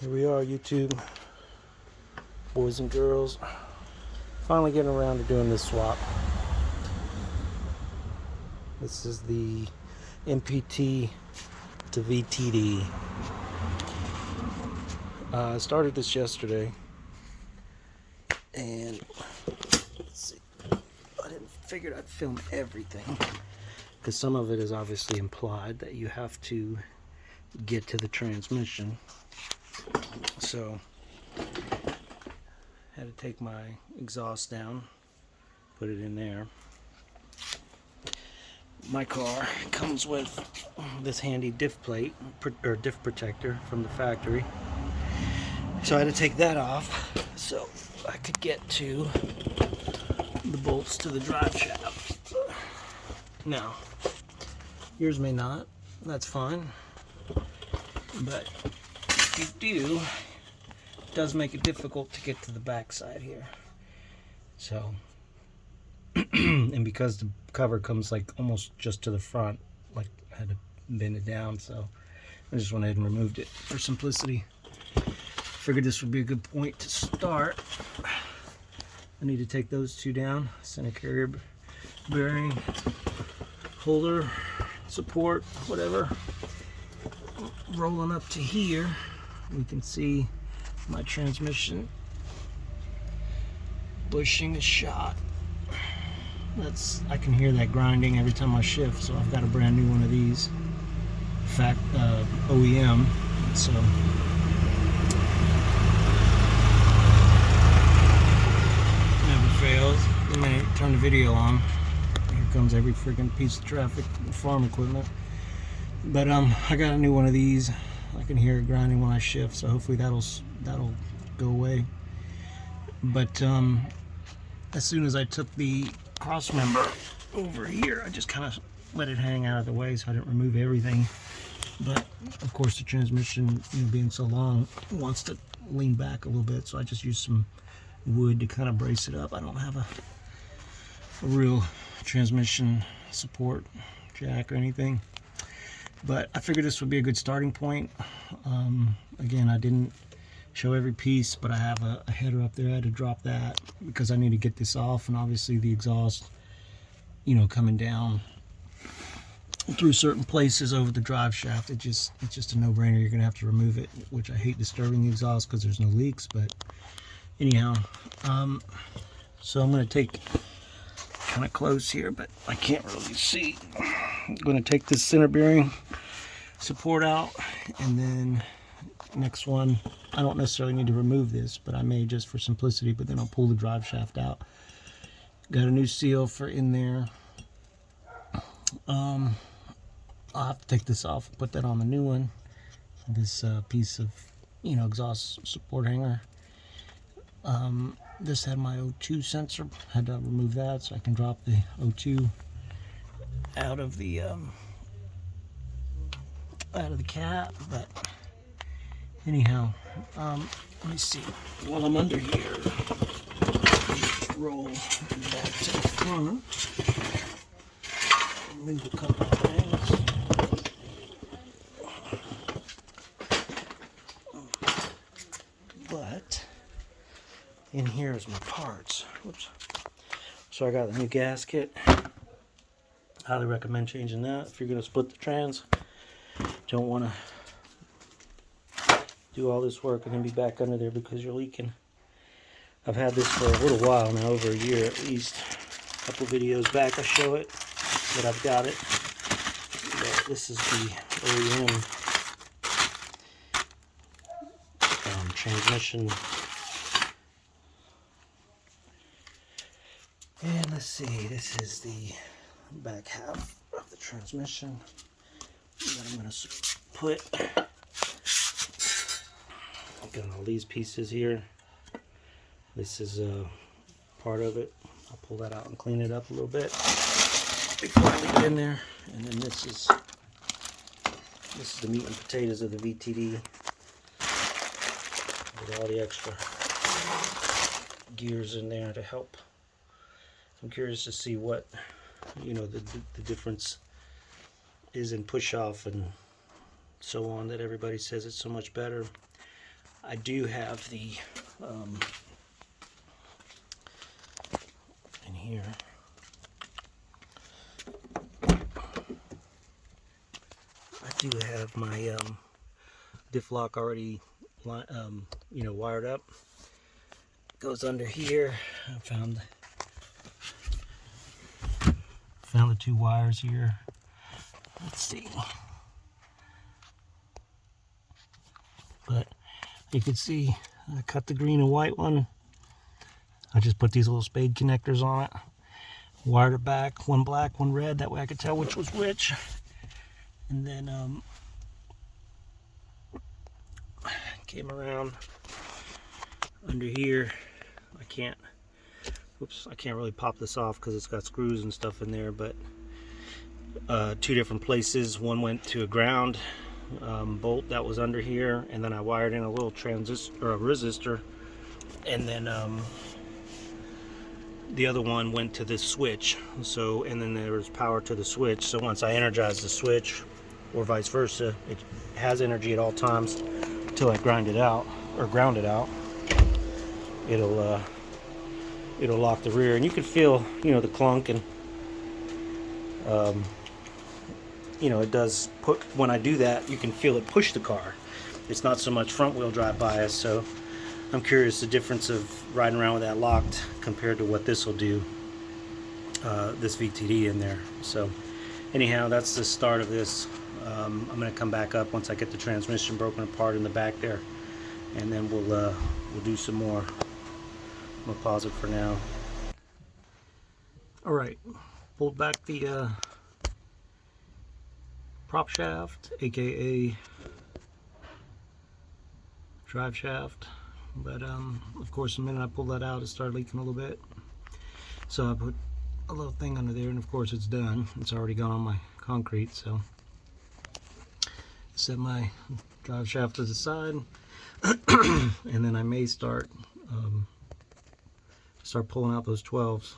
Here we are, YouTube, boys and girls, finally getting around to doing this swap. This is the MPT to VTD. I started this yesterday, and let's see, I figured I'd film everything because some of it is obviously implied that you have to get to the transmission. So had to take my exhaust down, put it in there. My car comes with this handy diff plate or diff protector from the factory, so I had to take that off so I could get to the bolts to the drive shaft. Now yours may not, that's fine, but if you do, it does make it difficult to get to the back side here. So and because the cover comes like almost just to the front, like I had to bend it down, so I just went ahead and removed it for simplicity. Figured this would be a good point to start. I need to take those two down, center carrier bearing, holder, support, whatever. Rolling up to here, we can see my transmission bushing is shot. I can hear that grinding every time I shift, so I've got a brand new one of these. In fact, OEM. So never fails. Let me turn the video on. Here comes every freaking piece of traffic, farm equipment. But I got a new one of these. I can hear it grinding when I shift, so hopefully that'll go away. But as soon as I took the cross member over here, I just kind of let it hang out of the way, so I didn't remove everything. But of course, the transmission, being so long, wants to lean back a little bit, so I just used some wood to kind of brace it up. I don't have a real transmission support jack or anything, but I figured this would be a good starting point. Again, I didn't show every piece, but I have a header up there. I had to drop that because I need to get this off, and obviously the exhaust, coming down through certain places over the drive shaft, it's just a no-brainer. You're gonna have to remove it, which I hate disturbing the exhaust because there's no leaks. But anyhow, so I'm gonna take kind of close here, but I can't really see. I'm gonna take this center bearing support out, and then next one, I don't necessarily need to remove this, but I may just for simplicity, but then I'll pull the drive shaft out. Got a new seal for in there. I'll have to take this off and put that on the new one. This piece of, exhaust support hanger. This had my O2 sensor. Had to remove that so I can drop the O2 out of the cap. But anyhow, let me see. While I'm under here, roll back to the front. Move a couple of things. But in here is my parts. Whoops. So I got the new gasket. Highly recommend changing that if you're going to split the trans. Don't want to do all this work and then be back under there because you're leaking. I've had this for a little while now, over a year at least. A couple videos back I show it, but I've got it. But this is the OEM transmission. And let's see, this is the back half of the transmission that I'm going to put. I've got all these pieces here. This is part of it. I'll pull that out and clean it up a little bit before I leave it in there. And then this is the meat and potatoes of the VTD with all the extra gears in there to help. I'm curious to see what the difference is in push off and so on, that everybody says it's so much better. I do have the in here. I do have my diff lock already, wired up. Goes under here. I found the 2 wires here. Let's see. But you can see I cut the green and white one. I just put these little spade connectors on it. Wired it back, one black, one red. That way I could tell which was which. And then came around under here. I can't really pop this off because it's got screws and stuff in there, but 2 different places. One went to a ground bolt that was under here, and then I wired in a little transistor or a resistor, and then the other one went to this switch. So, and then there was power to the switch. So once I energize the switch, or vice versa, it has energy at all times until I grind it out or ground it out. It'll lock the rear, and you can feel, the clunk, and it does put, when I do that, you can feel it push the car. It's not so much front wheel drive bias, so I'm curious the difference of riding around with that locked compared to what this will do, this VTD in there. So anyhow, that's the start of this. I'm going to come back up once I get the transmission broken apart in the back there, and then we'll do some more. I'm going to pause it for now. Alright, pulled back the prop shaft, aka drive shaft, but of course the minute I pulled that out it started leaking a little bit, so I put a little thing under there, and of course it's done. It's already gone on my concrete, so set my drive shaft to the side and then I may start pulling out those 12s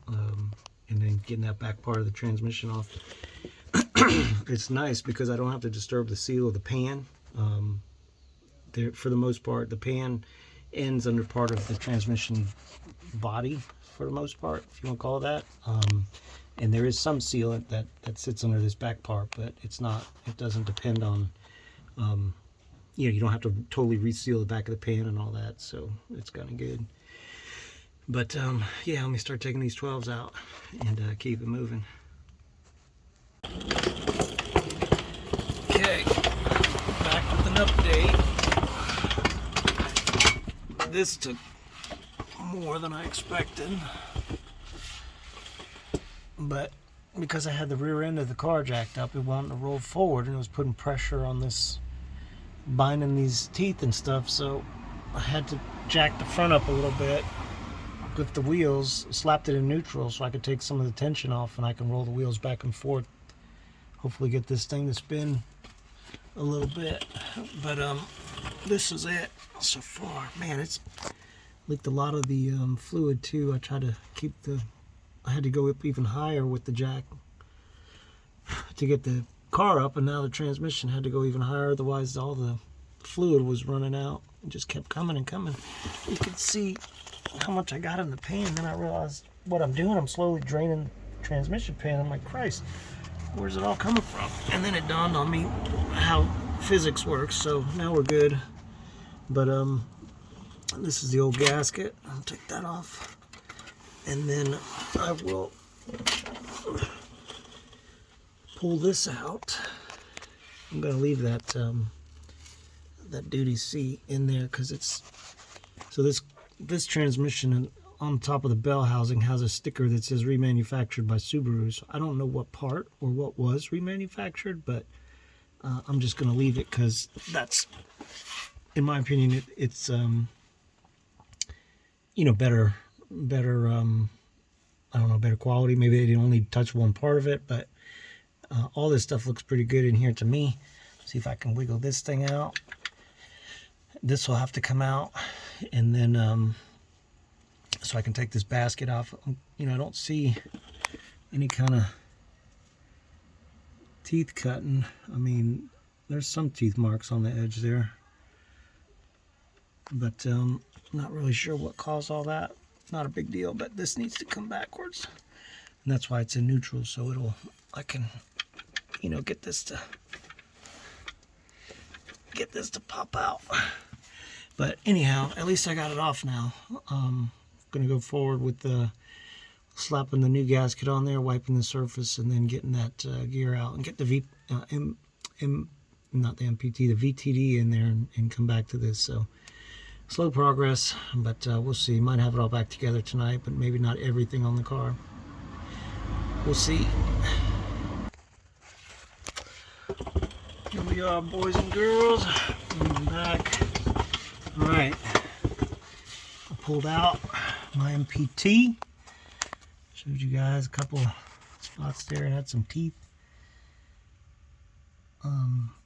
and then getting that back part of the transmission off. It's nice because I don't have to disturb the seal of the pan. There, for the most part, the pan ends under part of the transmission body, for the most part, if you want to call it that. And there is some sealant that sits under this back part, but it doesn't depend on, you don't have to totally reseal the back of the pan and all that, so it's kind of good. But yeah, let me start taking these 12s out and keep it moving. Okay, back with an update. This took more than I expected, but because I had the rear end of the car jacked up, it wanted to roll forward, and it was putting pressure on this, binding these teeth and stuff, so I had to jack the front up a little bit with the wheels, slapped it in neutral so I could take some of the tension off, and I can roll the wheels back and forth, hopefully get this thing to spin a little bit. But this is it so far. Man, it's leaked a lot of the fluid too. I tried to keep I had to go up even higher with the jack to get the car up, and now the transmission had to go even higher, otherwise all the fluid was running out. It just kept coming and coming. You could see how much I got in the pan. Then I realized what I'm doing. I'm slowly draining the transmission pan. I'm like, Christ, where's it all coming from? And then it dawned on me how physics works, so now we're good. But this is the old gasket. I'll take that off, and then I will pull this out. I'm gonna leave that that duty seat in there because it's so this transmission on top of the bell housing has a sticker that says remanufactured by Subaru. So I don't know what part or what was remanufactured, but I'm just gonna leave it because that's, in my opinion, it's better I don't know, better quality. Maybe they didn't only touch one part of it, but all this stuff looks pretty good in here to me. See if I can wiggle this thing out. This will have to come out, and then so I can take this basket off. I don't see any kind of teeth cutting. I mean, there's some teeth marks on the edge there, but not really sure what caused all that. Not a big deal, but this needs to come backwards, and that's why it's in neutral, so I can, you know, get this to pop out. But anyhow, at least I got it off now. Gonna go forward with the slapping the new gasket on there, wiping the surface, and then getting that gear out and get the not the MPT, the VTD in there, and come back to this. So slow progress, but we'll see. Might have it all back together tonight, but maybe not everything on the car. We'll see. Here we are, boys and girls. Moving back. All right. I pulled out my MPT. Showed you guys a couple spots there. It had some teeth.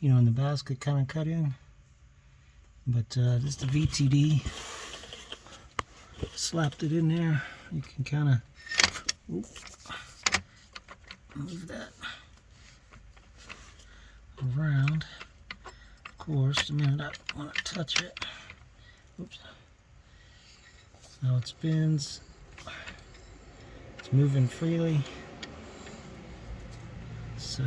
You know, in the basket kind of cut in. But this is the VTD. Slapped it in there. You can kind of move that around. Of course, the minute I want to touch it. Oops. Now it spins. It's moving freely. So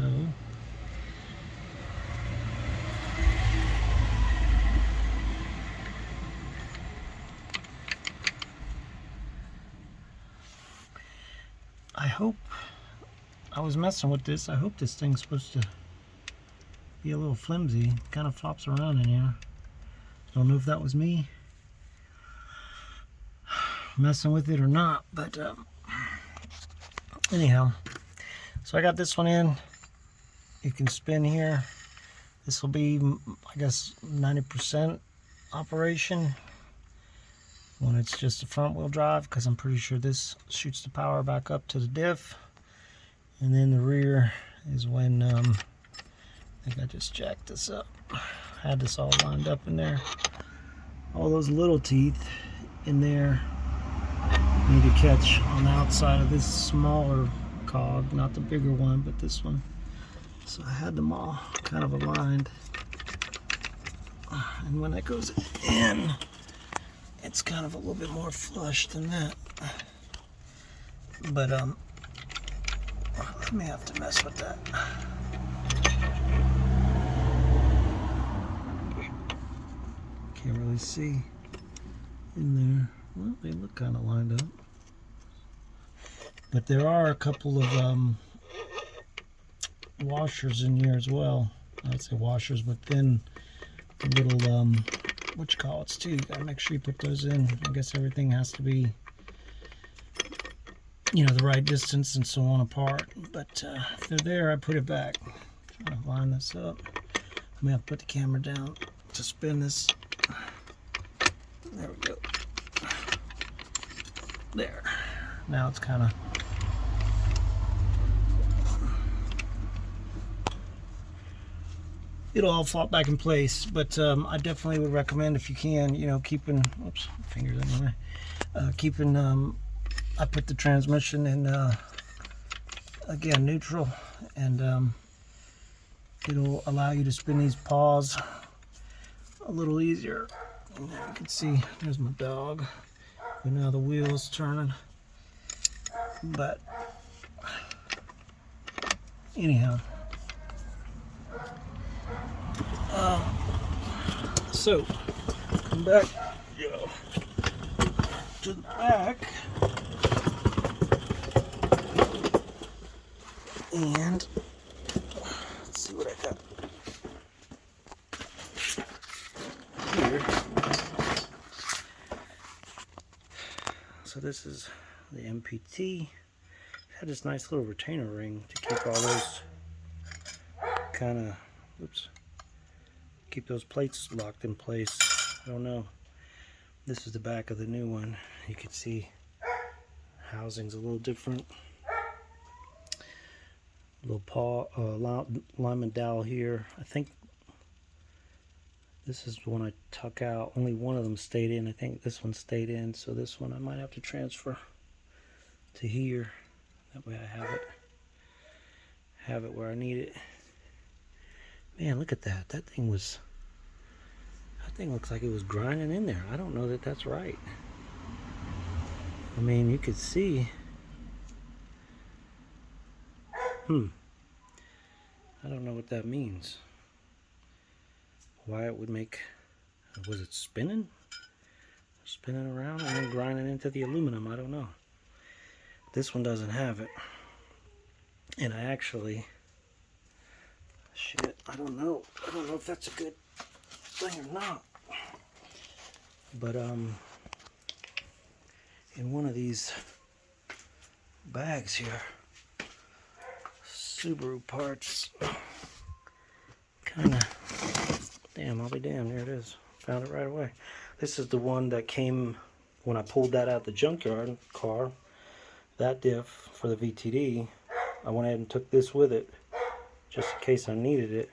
I hope, I was messing with this. I hope this thing's supposed to be a little flimsy. It kind of flops around in here. Don't know if that was me messing with it or not, but anyhow, so I got this one in. You can spin here. This will be, I guess, 90% operation when it's just a front wheel drive, because I'm pretty sure this shoots the power back up to the diff. And then the rear is when I think I just jacked this up. Had this all lined up in there. All those little teeth in there need to catch on the outside of this smaller cog, not the bigger one, but this one. So I had them all kind of aligned. And when that goes in, it's kind of a little bit more flush than that. But I may have to mess with that. Can't really see in there. Well, they look kind of lined up. But there are a couple of washers in here as well. I would say washers, but then the little what you call it too. You gotta make sure you put those in. I guess everything has to be, you know, the right distance and so on apart. But if they're there, I put it back. Trying to line this up. I'm gonna have to put the camera down to spin this. There we go. There. Now it's kind of it'll all fall back in place, but I definitely would recommend, if you can, you know, keeping, oops, fingers in the way, keeping, I put the transmission in, again, neutral, and it'll allow you to spin these paws a little easier. And there you can see, there's my dog, but now the wheel's turning. But anyhow, so come back to the back, and let's see what I got here. So this is the MPT. It had this nice little retainer ring to keep all those kind of, oops, keep those plates locked in place. I don't know. This is the back of the new one. You can see housing's a little different. Little paw, alignment dowel here. I think this is the one I tuck out. Only one of them stayed in. I think this one stayed in, so this one I might have to transfer to here. That way I have it where I need it. Man, look at that. That thing was, That thing looks like it was grinding in there. I don't know that that's right. I mean, you could see. I don't know what that means. Why it would make. Was it spinning? Spinning around and then grinding into the aluminum. I don't know. This one doesn't have it. And I actually. Shit, I don't know. I don't know if that's a good thing or not. But, in one of these bags here, Subaru parts, kind of, damn, I'll be damned, there it is. Found it right away. This is the one that came when I pulled that out the junkyard car, that diff for the VTD. I went ahead and took this with it, just in case I needed it.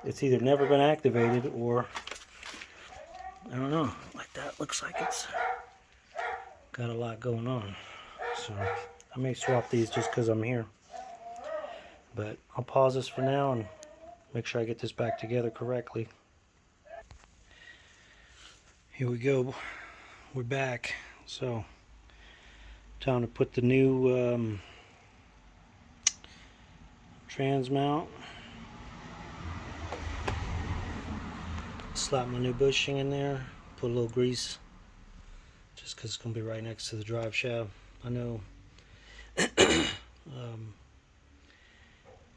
It's either never been activated or, I don't know, like that looks like it's got a lot going on. So I may swap these just because I'm here. But I'll pause this for now and make sure I get this back together correctly. Here we go. We're back. So time to put the new trans mount. Slap my new bushing in there. Put a little grease. Just because it's going to be right next to the drive shaft. I know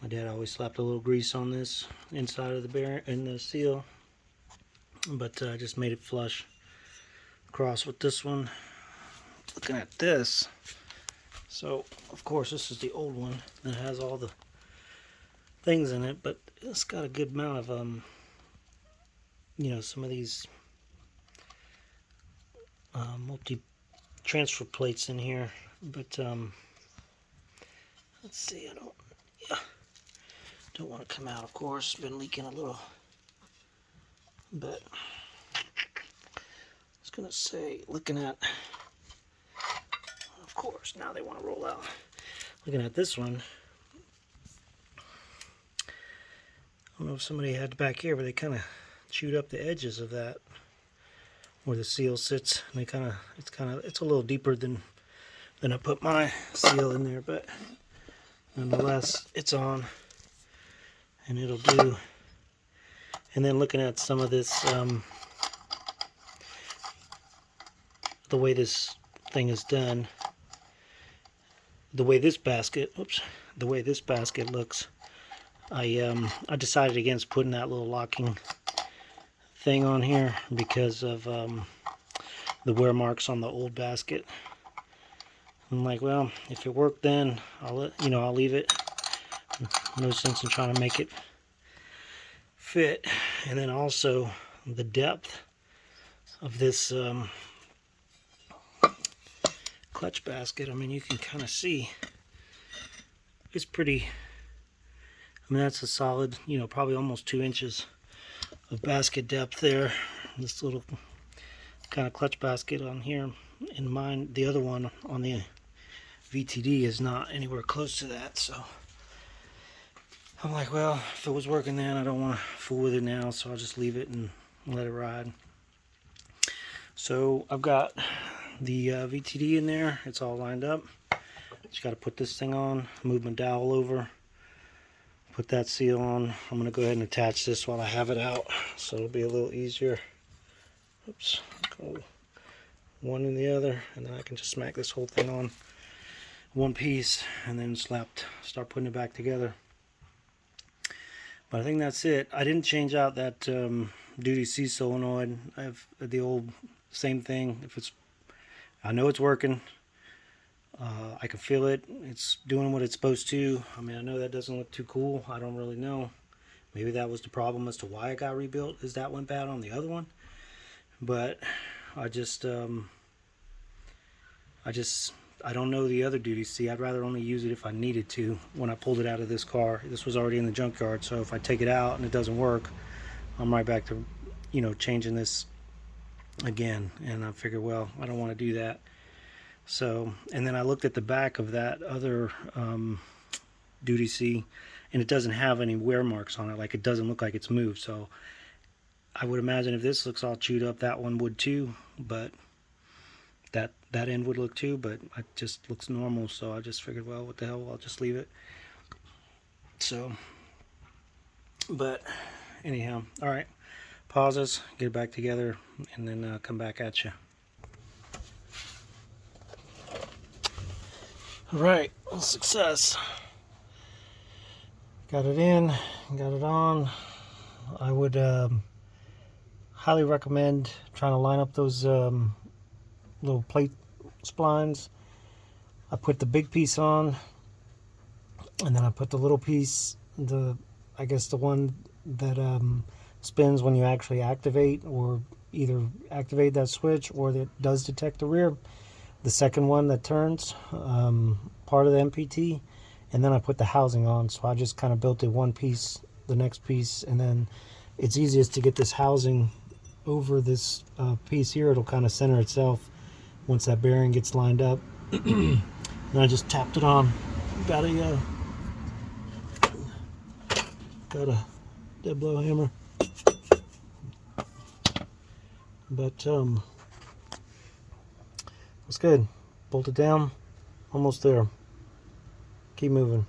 my dad always slapped a little grease on this inside of the bearing and the seal, but I just made it flush across with this one. Looking at this, so of course this is the old one that has all the things in it, but it's got a good amount of you know, some of these multi-transfer plates in here, but let's see, I don't want to come out, of course. It's been leaking a little, but I was gonna say, looking at, of course, now they want to roll out. Looking at this one, I don't know if somebody had back here, but they kind of chewed up the edges of that where the seal sits, and they it's a little deeper than I put my seal in there, but nonetheless it's on and it'll do. And then looking at some of this, the way this thing is done, the way this basket looks, I decided against putting that little locking thing on here because of the wear marks on the old basket. I'm like, well, if it worked then, I'll leave it. No sense in trying to make it fit. And then also the depth of this clutch basket. I mean, you can kind of see it's pretty. I mean, that's a solid, you know, probably almost 2 inches of basket depth there. This little kind of clutch basket on here. In mine, the other one on the VTD is not anywhere close to that, so I'm like, well, if it was working then, I don't want to fool with it now, so I'll just leave it and let it ride. So I've got the VTD in there. It's all lined up. Just got to put this thing on, move my dowel over, put that seal on. I'm going to go ahead and attach this while I have it out, so it'll be a little easier. Oops, go one and the other, and then I can just smack this whole thing on one piece and then start putting it back together. But I think that's it. I didn't change out that duty C solenoid. I have the old same thing. I know it's working. I can feel it. It's doing what it's supposed to. I mean, I know that doesn't look too cool. I don't really know. Maybe that was the problem as to why it got rebuilt, is that went bad on the other one. But I don't know the other duty C. I'd rather only use it if I needed to. When I pulled it out of this car, this was already in the junkyard, so if I take it out and it doesn't work, I'm right back to, you know, changing this again. And I figured, well, I don't want to do that. So, and then I looked at the back of that other duty C, and it doesn't have any wear marks on it. Like, it doesn't look like it's moved. So I would imagine if this looks all chewed up, that one would too, but that end would look too, but it just looks normal, so I just figured, well, what the hell, I'll just leave it. So, but anyhow, all right, pause this, get it back together, and then come back at you. All right, success. Got it in, got it on. I would highly recommend trying to line up those little plate splines. I put the big piece on, and then I put the little piece, I guess the one that spins when you actually activate, or either activate that switch or that does detect the rear. The second one that turns, part of the MPT, and then I put the housing on. So I just kind of built it one piece, the next piece, and then it's easiest to get this housing over this piece here. It'll kind of center itself once that bearing gets lined up. And I just tapped it on. Got a dead blow hammer, but it's good. Bolt it down. Almost there. Keep moving.